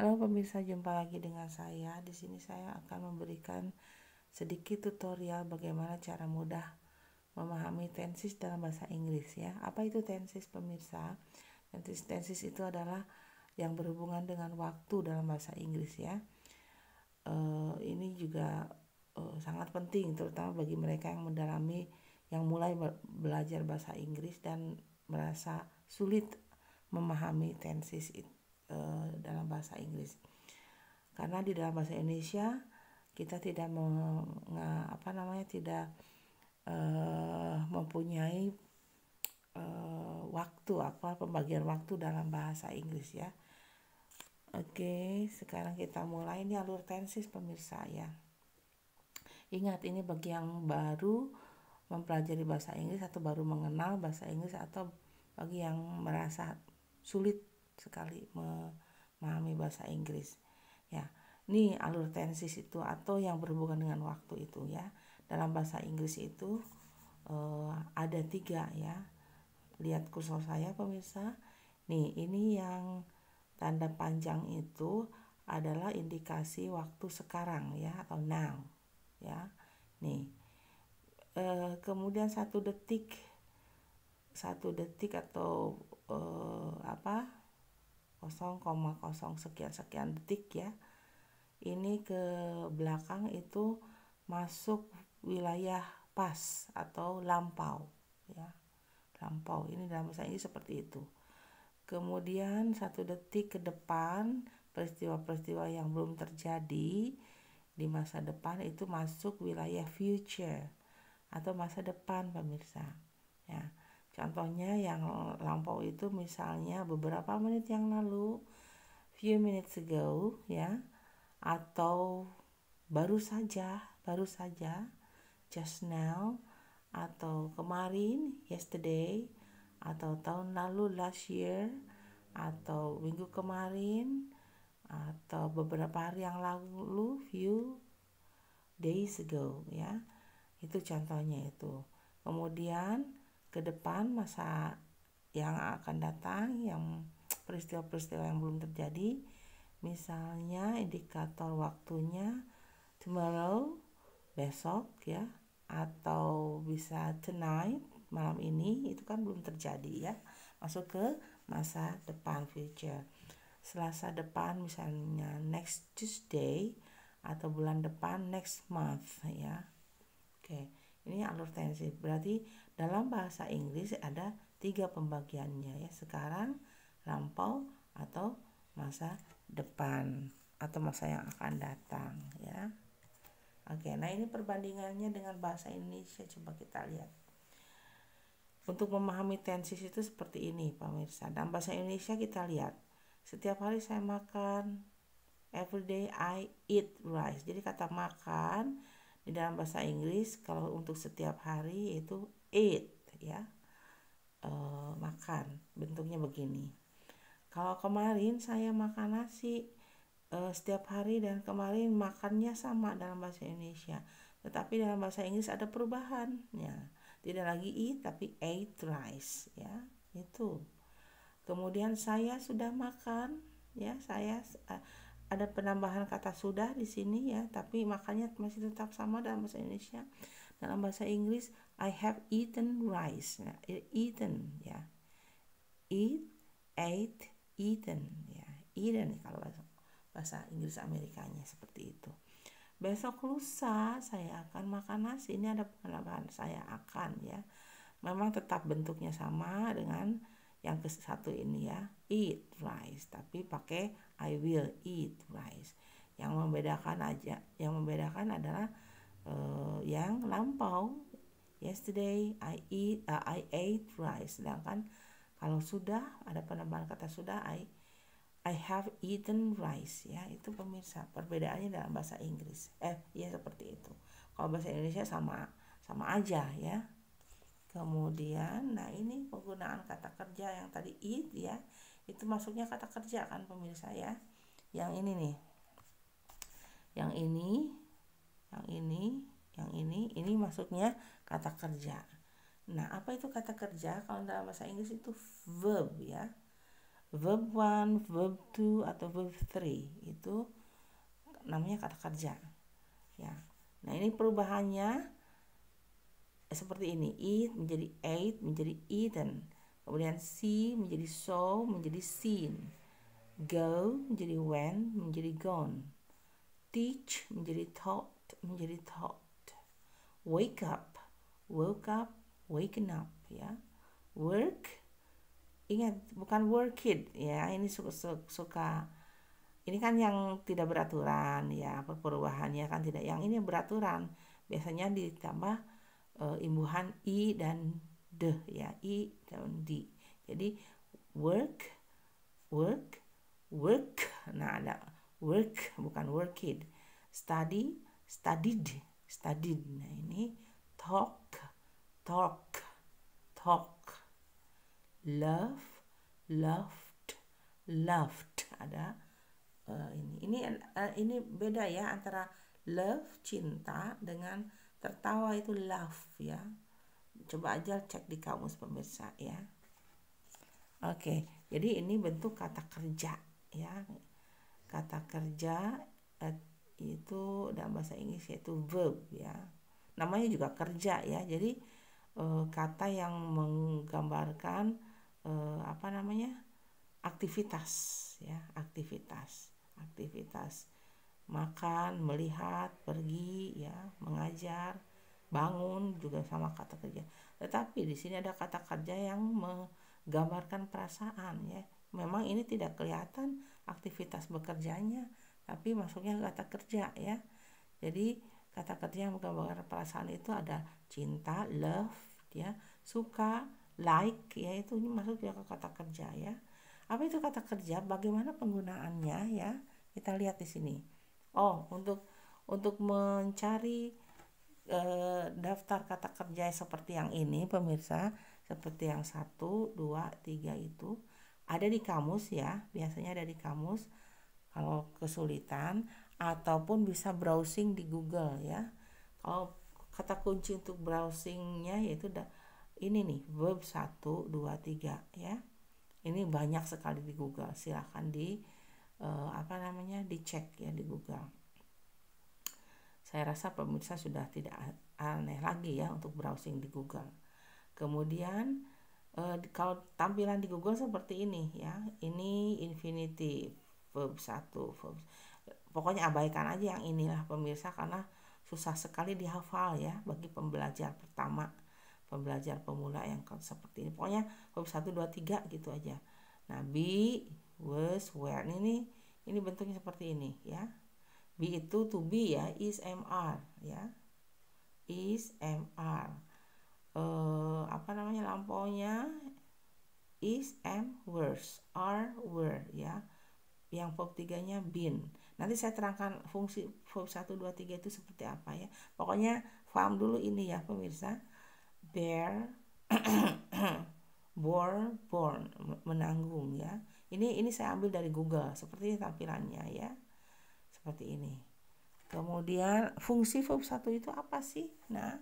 Halo pemirsa, jumpa lagi dengan saya. Di sini saya akan memberikan sedikit tutorial bagaimana cara mudah memahami tenses dalam bahasa Inggris ya. Apa itu tenses pemirsa? Tenses itu adalah yang berhubungan dengan waktu dalam bahasa Inggris ya. Ini juga sangat penting terutama bagi mereka yang mendalami, yang mulai belajar bahasa Inggris dan merasa sulit memahami tenses dalam bahasa Inggris. Karena di dalam bahasa Indonesia kita tidak mempunyai pembagian waktu dalam bahasa Inggris ya. Oke, sekarang kita mulai. Ini alur tenses pemirsa ya. Ingat, ini bagi yang baru mempelajari bahasa Inggris atau baru mengenal bahasa Inggris, atau bagi yang merasa sulit sekali memahami bahasa Inggris ya. Ini alur tenses itu atau yang berhubungan dengan waktu itu ya. Dalam bahasa Inggris itu ada 3 ya. Lihat kursor saya pemirsa. Nih, ini yang tanda panjang itu adalah indikasi waktu sekarang ya, atau now ya. Nih, kemudian 1 detik atau 0,0 sekian detik ya. Ini ke belakang itu masuk wilayah pas atau lampau ya. Lampau ini dalam bahasa Inggris seperti itu. Kemudian 1 detik ke depan, peristiwa-peristiwa yang belum terjadi di masa depan itu masuk wilayah future atau masa depan pemirsa ya. Contohnya yang lampau itu misalnya beberapa menit yang lalu, few minutes ago ya, atau baru saja, just now, atau kemarin, yesterday, atau tahun lalu, last year, atau minggu kemarin, atau beberapa hari yang lalu, few days ago ya. Itu contohnya itu. Kemudian ke depan, masa yang akan datang, yang peristiwa-peristiwa yang belum terjadi, misalnya indikator waktunya tomorrow, besok ya, atau bisa tonight, malam ini, itu kan belum terjadi ya. Masuk ke masa depan, future. Selasa depan misalnya next Tuesday, atau bulan depan next month ya. Oke, ini alur tenses. Berarti dalam bahasa Inggris ada 3 pembagiannya ya. Sekarang, lampau, atau masa depan, atau masa yang akan datang ya. Oke, nah ini perbandingannya dengan bahasa Indonesia, coba kita lihat. Untuk memahami tenses itu seperti ini pemirsa. Dalam bahasa Indonesia kita lihat, setiap hari saya makan, every day I eat rice. Jadi kata makan di dalam bahasa Inggris kalau untuk setiap hari itu eat ya. Makan, bentuknya begini. Kalau kemarin saya makan nasi setiap hari, dan kemarin makannya sama dalam bahasa Indonesia. Tetapi dalam bahasa Inggris ada perubahan ya. Tidak lagi eat tapi ate rice ya. Itu. Kemudian saya sudah makan ya, saya ada penambahan kata sudah di sini ya, tapi makannya masih tetap sama dalam bahasa Indonesia. Dalam bahasa Inggris I have eaten rice. Nah, eaten ya. Eat, ate, eaten ya. Eaten kalau bahasa Inggris Amerikanya seperti itu. Besok lusa saya akan makan nasi. Ini ada penambahan saya akan ya. Memang tetap bentuknya sama dengan yang ke satu ini ya, eat rice, tapi pakai I will eat rice. Yang membedakan adalah yang lampau, yesterday I ate rice. Sedangkan kalau sudah ada penambahan kata sudah, I have eaten rice ya. Itu pemirsa perbedaannya dalam bahasa Inggris. Ya seperti itu. Kalau bahasa Indonesia sama aja ya. Kemudian nah ini penggunaan kata kerja yang tadi eat ya. Itu masuknya kata kerja kan pemirsa ya. Yang ini nih. Yang ini masuknya kata kerja. Nah, apa itu kata kerja? Kalau dalam bahasa Inggris itu verb ya. verb 1, verb 2 atau verb 3 itu namanya kata kerja ya. Nah, ini perubahannya seperti ini. Eat menjadi ate menjadi eaten. Kemudian see menjadi saw menjadi seen. Go menjadi went menjadi gone. Teach menjadi taught menjadi taught. Wake up woke up waken up ya. Work, ingat bukan work it ya, ini suka ini kan yang tidak beraturan ya, perubahannya kan tidak, yang ini beraturan biasanya ditambah imbuhan i dan de ya, i dan di. Jadi work work work, nah ada work bukan work it. Study studied studied, nah ini talk talk talk. Love loved loved, ada ini beda ya antara love cinta dengan tertawa itu laugh ya. Coba aja cek di kamus pemirsa ya. Oke, jadi ini bentuk kata kerja ya. Kata kerja itu dalam bahasa Inggris yaitu verb ya. Namanya juga kerja ya. Jadi kata yang menggambarkan aktivitas ya, aktivitas makan, melihat, pergi ya, mengajar, bangun juga sama kata kerja. Tetapi di sini ada kata kerja yang menggambarkan perasaan ya. Memang ini tidak kelihatan aktivitas bekerjanya, tapi masuknya kata kerja ya. Jadi kata kerja yang menggambarkan perasaan itu ada cinta, love ya, suka, like ya, itu ini masuk ke kata kerja ya. Apa itu kata kerja? Bagaimana penggunaannya ya? Kita lihat di sini. Oh, untuk mencari daftar kata kerja seperti yang ini pemirsa, seperti yang 1, 2, 3 itu ada di kamus ya, biasanya ada di kamus kalau kesulitan, ataupun bisa browsing di Google ya. Kalau kata kunci untuk browsingnya yaitu ini nih, verb 1, 2, 3 ya. Ini banyak sekali di Google, silahkan dicek ya di Google. Saya rasa pemirsa sudah tidak aneh lagi ya untuk browsing di Google. Kemudian kalau tampilan di Google seperti ini ya, ini infinitive, verb 1, verb. Pokoknya abaikan aja yang inilah pemirsa, karena susah sekali dihafal ya bagi pembelajar pertama, pembelajar pemula yang seperti ini. Pokoknya verb 1, 2, 3 gitu aja. Nah, be, was, were, ini bentuknya seperti ini ya. Be itu to be ya, is, mr ya. Is, mr. Lampaunya is, am, were, are, were ya. Yang verb 3-nya been. Nanti saya terangkan fungsi verb 1, 2, 3 itu seperti apa ya. Pokoknya paham dulu ini ya pemirsa. Bear, bore, born, menanggung ya. Ini saya ambil dari Google, seperti tampilannya ya. Seperti ini. Kemudian fungsi verb 1 itu apa sih? Nah,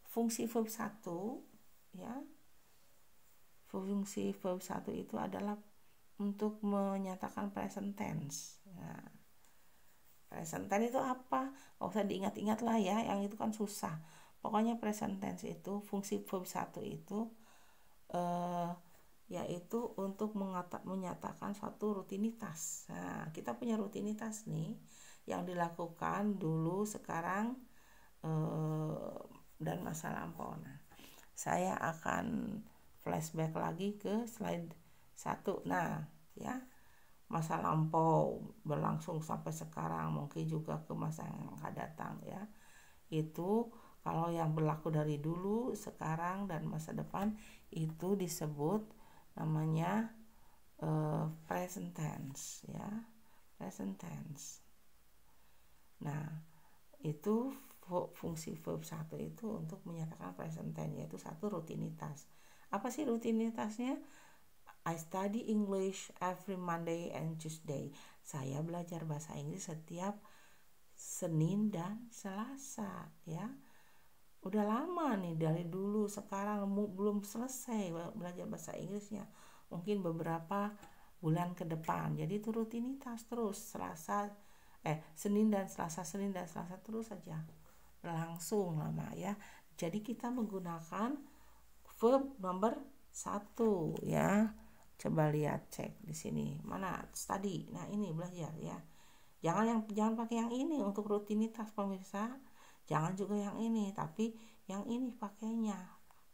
fungsi verb 1 ya. Fungsi verb 1 itu adalah untuk menyatakan present tense. Nah, present tense itu apa? Nggak usah diingat-ingat lah ya, yang itu kan susah. Pokoknya present tense itu, fungsi verb 1 itu yaitu untuk menyatakan suatu rutinitas. Nah, kita punya rutinitas nih yang dilakukan dulu, sekarang, dan masa lampau. Nah, saya akan flashback lagi ke slide 1. Nah, ya, masa lampau berlangsung sampai sekarang, mungkin juga ke masa yang akan datang ya. Itu kalau yang berlaku dari dulu, sekarang, dan masa depan itu disebut namanya present tense ya, present tense. Nah, itu fungsi verb 1 itu untuk menyatakan present tense, yaitu satu rutinitas. Apa sih rutinitasnya? I study English every Monday and Tuesday. Saya belajar bahasa Inggris setiap Senin dan Selasa ya. Udah lama nih, dari dulu, sekarang belum selesai belajar bahasa Inggrisnya. Mungkin beberapa bulan ke depan. Jadi itu rutinitas terus, Senin dan Selasa terus saja berlangsung lama ya. Jadi kita menggunakan verb nomor 1 ya. Coba lihat, cek di sini. Mana? Study. Nah, ini belajar ya. Jangan pakai yang ini untuk rutinitas pemirsa. Jangan juga yang ini, tapi yang ini pakainya.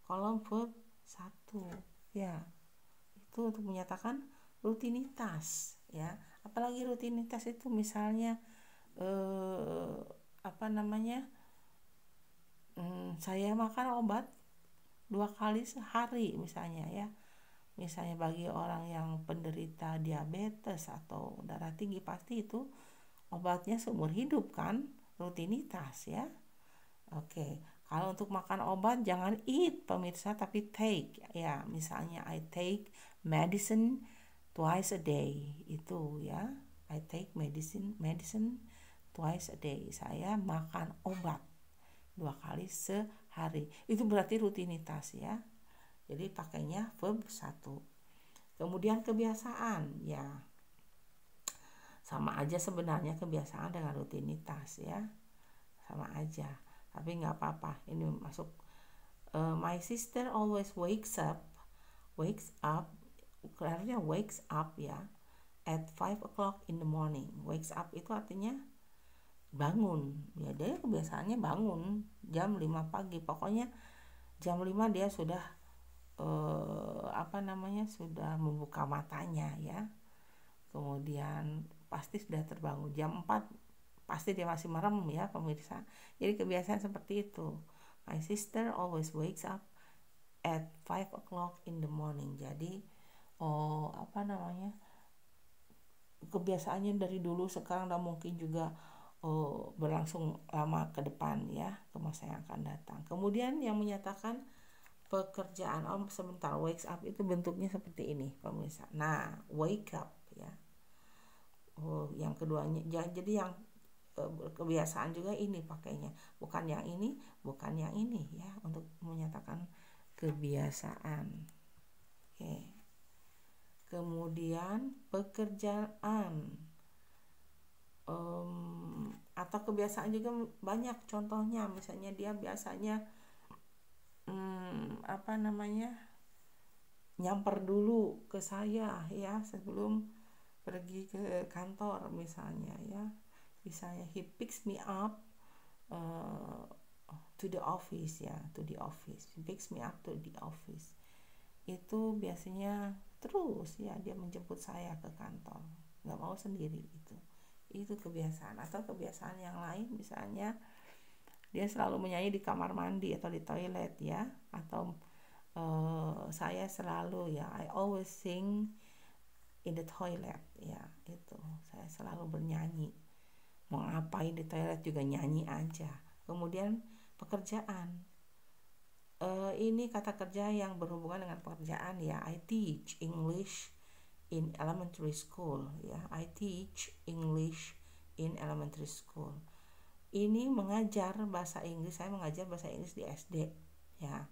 Kolom verb 1 ya. Itu untuk menyatakan rutinitas ya. Apalagi rutinitas itu misalnya saya makan obat 2 kali sehari misalnya ya. Misalnya bagi orang yang penderita diabetes atau darah tinggi, pasti itu obatnya seumur hidup kan, rutinitas ya. Oke, kalau untuk makan obat jangan eat pemirsa, tapi take ya. Misalnya I take medicine twice a day, itu ya. I take medicine twice a day. Saya makan obat 2 kali sehari. Itu berarti rutinitas ya. Jadi pakainya verb 1. Kemudian kebiasaan ya. Sama aja sebenarnya kebiasaan dengan rutinitas ya. Sama aja. Tapi nggak apa-apa. Ini masuk my sister always wakes up. Keluarnya wakes up ya. At 5 o'clock in the morning. Wakes up itu artinya bangun. Ya, dia kebiasaannya bangun jam 5 pagi. Pokoknya jam 5 dia sudah sudah membuka matanya ya. Kemudian pasti sudah terbangun. Jam 4 pasti dia masih merem ya pemirsa. Jadi kebiasaan seperti itu. My sister always wakes up at 5 o'clock in the morning. Jadi kebiasaannya dari dulu, sekarang dan mungkin juga berlangsung lama ke depan ya, ke masa yang akan datang. Kemudian yang menyatakan pekerjaan, sebentar, wakes up itu bentuknya seperti ini pemirsa. Nah, wake up ya. Yang keduanya, jadi yang kebiasaan juga ini pakainya, bukan yang ini ya, untuk menyatakan kebiasaan. Oke. Kemudian pekerjaan atau kebiasaan juga banyak contohnya. Misalnya dia biasanya nyamper dulu ke saya ya sebelum pergi ke kantor misalnya ya. Misalnya he picks me up to the office ya, he picks me up to the office. Itu biasanya terus ya, dia menjemput saya ke kantor, nggak mau sendiri. Itu kebiasaan. Atau kebiasaan yang lain, misalnya dia selalu menyanyi di kamar mandi atau di toilet ya. Atau saya selalu ya, I always sing in the toilet ya. Itu saya selalu bernyanyi, mau ngapain di toilet juga nyanyi aja. Kemudian pekerjaan, ini kata kerja yang berhubungan dengan pekerjaan ya. I teach English in elementary school ya. I teach English in elementary school. Ini mengajar bahasa Inggris, saya mengajar bahasa Inggris di SD ya.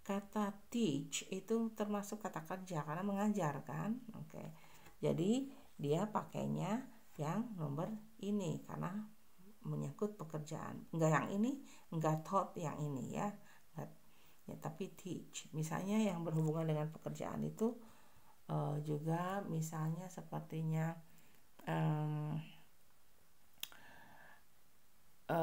Kata teach itu termasuk kata kerja karena mengajar kan. Oke. Jadi dia pakainya yang nomor ini karena menyangkut pekerjaan. Enggak yang ini, enggak taught yang ini ya. Ya, tapi teach. Misalnya yang berhubungan dengan pekerjaan itu juga misalnya sepertinya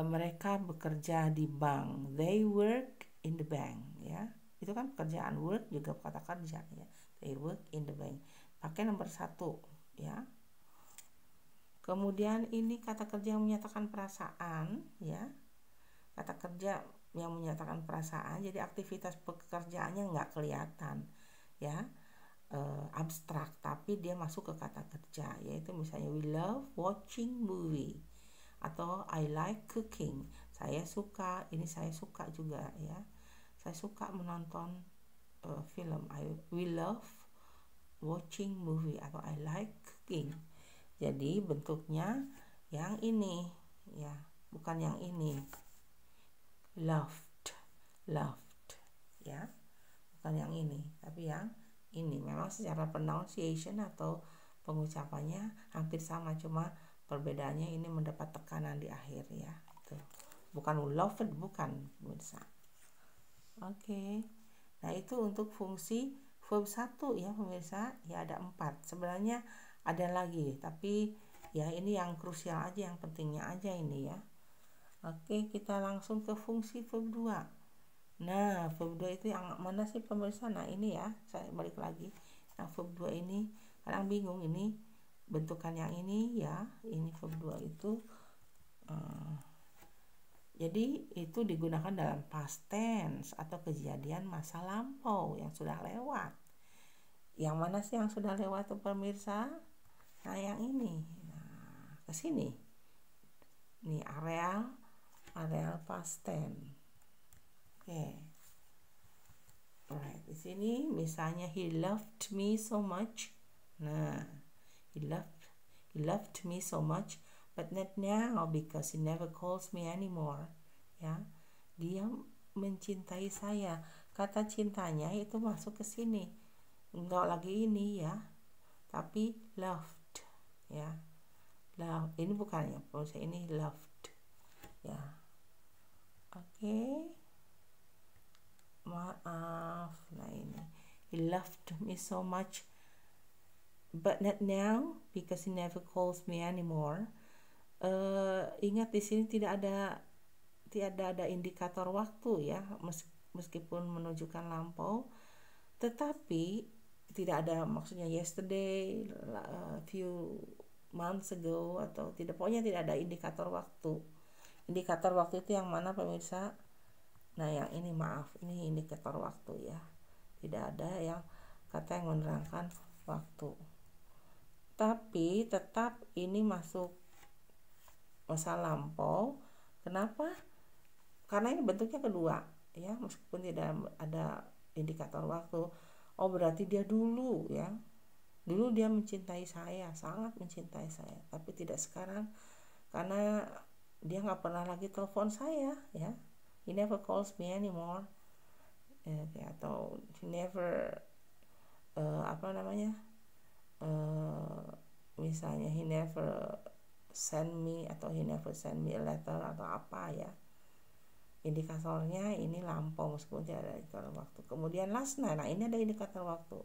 mereka bekerja di bank. They work in the bank ya. Itu kan pekerjaan, work juga kata kerja ya. They work in the bank. Pakai nomor 1 ya. Kemudian ini kata kerja yang menyatakan perasaan ya. Kata kerja yang menyatakan perasaan, jadi aktivitas pekerjaannya nggak kelihatan ya, abstrak, tapi dia masuk ke kata kerja, yaitu misalnya we love watching movie atau I like cooking. Saya suka, ini saya suka juga ya, saya suka menonton film. We love watching movie atau I like cooking. Jadi bentuknya yang ini ya, bukan yang ini. Loved ya, bukan yang ini, tapi yang ini memang secara pronunciation atau pengucapannya hampir sama, cuma perbedaannya ini mendapat tekanan di akhir ya. Itu bukan loved, bukan pemirsa. Oke. Nah itu untuk fungsi verb 1 ya pemirsa. Ya ada 4. Sebenarnya ada lagi, tapi ya ini yang krusial aja, yang pentingnya aja ini ya. Oke, kita langsung ke fungsi verb 2. Nah, verb 2 itu yang mana sih pemirsa? Nah, ini ya, saya balik lagi. Nah, verb 2 ini kadang bingung, ini bentukan yang ini ya, ini verb 2 itu jadi itu digunakan dalam past tense atau kejadian masa lampau yang sudah lewat. Yang mana sih yang sudah lewat tuh pemirsa? Nah, yang ini. Nah, ke sini. Ini areal past tense. Oke. Alright, di sini misalnya he loved me so much. Nah, he loved me so much, but not now because he never calls me anymore. Ya, dia mencintai saya. Kata cintanya itu masuk ke sini. Enggak lagi ini ya, tapi loved. Ya, love. Ini bukannya, proses ini loved. Ya, oke. Maaf, nah ini he loved me so much but not now because he never calls me anymore. Ingat di sini tidak ada indikator waktu ya, meskipun menunjukkan lampau, tetapi tidak ada maksudnya yesterday, few months ago, atau tidak, pokoknya tidak ada indikator waktu. Indikator waktu itu yang mana pemirsa? Nah yang ini, maaf, ini indikator waktu ya, tidak ada yang kata yang menerangkan waktu, tapi tetap ini masuk masa lampau. Kenapa? Karena ini bentuknya kedua ya, meskipun tidak ada indikator waktu. Oh berarti dia dulu ya, dulu dia mencintai saya, sangat mencintai saya, tapi tidak sekarang karena dia nggak pernah lagi telepon saya ya. He never calls me anymore. Atau he never misalnya he never send me, atau he never send me a letter, atau apa ya. Indikatornya ini lampau meskipun tidak ada indikator waktu. Kemudian last night, nah ini ada indikator waktu.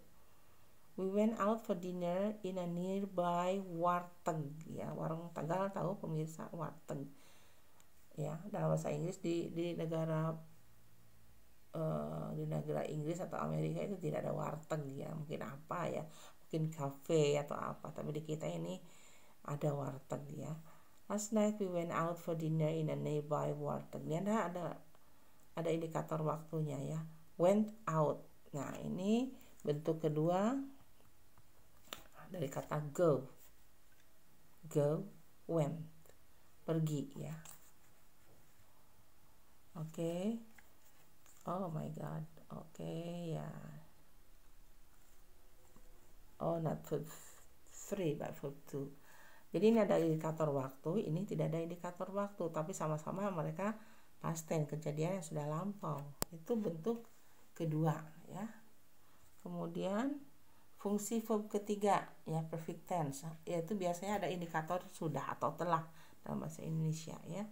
We went out for dinner in a nearby warteg ya, warung Tegal, tahu pemirsa warteg ya, dalam bahasa Inggris di negara Inggris atau Amerika itu tidak ada warteg ya, mungkin apa ya, mungkin cafe atau apa, tapi di kita ini ada warteg ya. Last night we went out for dinner in a nearby warteg. Ini ada indikator waktunya ya, went out. Nah ini bentuk kedua dari kata go, went, pergi ya. Oke. Oh my god. Oke ya. Oh, not verb 3 but verb 2. Jadi ini ada indikator waktu, ini tidak ada indikator waktu, tapi sama-sama mereka past tense, kejadian yang sudah lampau. Itu bentuk kedua ya. Kemudian fungsi verb ketiga ya, perfect tense, yaitu biasanya ada indikator sudah atau telah dalam bahasa Indonesia ya.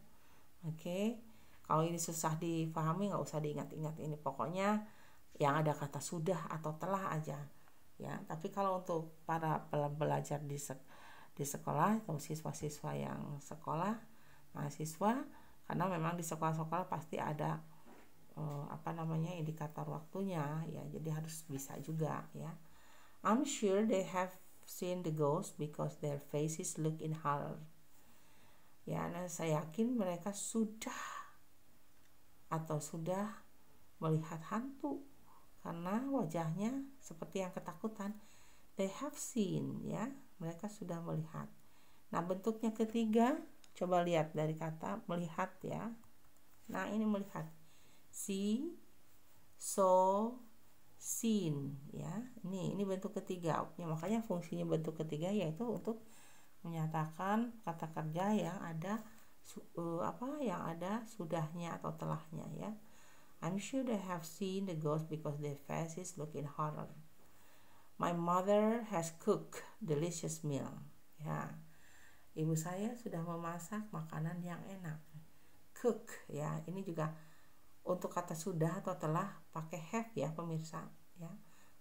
Oke. Kalau ini susah dipahami nggak usah diingat-ingat, ini pokoknya yang ada kata sudah atau telah aja ya. Tapi kalau untuk para pelajar di sekolah atau siswa-siswa yang sekolah, mahasiswa, karena memang di sekolah-sekolah pasti ada indikator waktunya ya, jadi harus bisa juga ya. I'm sure they have seen the ghost because their faces look in horror. Ya, nah saya yakin mereka sudah melihat hantu karena wajahnya seperti yang ketakutan. They have seen ya, mereka sudah melihat. Nah bentuknya ketiga, coba lihat dari kata melihat ya. Nah ini melihat, see, saw, seen ya. Ini bentuk ketiga ya, makanya fungsinya bentuk ketiga yaitu untuk menyatakan kata kerja yang ada yang ada sudahnya atau telahnya ya. I'm sure they have seen the ghost because their faces look in horror. My mother has cooked delicious meal. Ya, ibu saya sudah memasak makanan yang enak. Cook ya, ini juga untuk kata sudah atau telah pakai have ya pemirsa ya.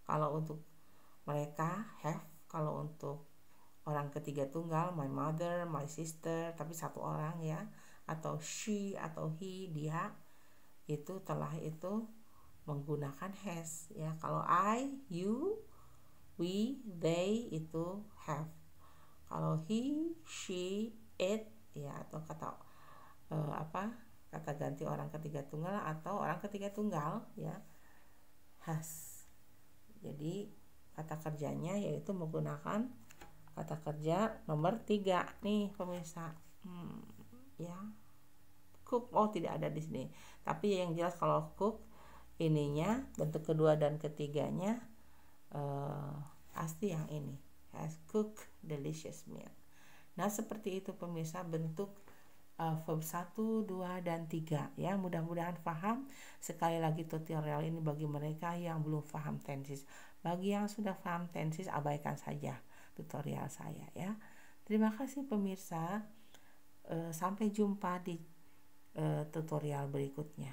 Kalau untuk mereka have, kalau untuk orang ketiga tunggal my mother, my sister, tapi satu orang ya, atau she atau he dia, itu telah itu menggunakan has ya. Kalau I, you, we, they itu have. Kalau he, she, it ya, atau kata kata ganti orang ketiga tunggal atau orang ketiga tunggal ya, has. Jadi kata kerjanya yaitu menggunakan kata kerja nomor 3 nih pemirsa. Ya, cook tidak ada di sini. Tapi yang jelas kalau cook ininya bentuk kedua dan ketiganya pasti yang ini, has cooked delicious meal. Nah, seperti itu pemirsa bentuk verb 1, 2, dan 3 ya. Mudah-mudahan paham. Sekali lagi tutorial ini bagi mereka yang belum paham tenses. Bagi yang sudah paham tenses, abaikan saja tutorial saya ya. Terima kasih pemirsa. Sampai jumpa di tutorial berikutnya.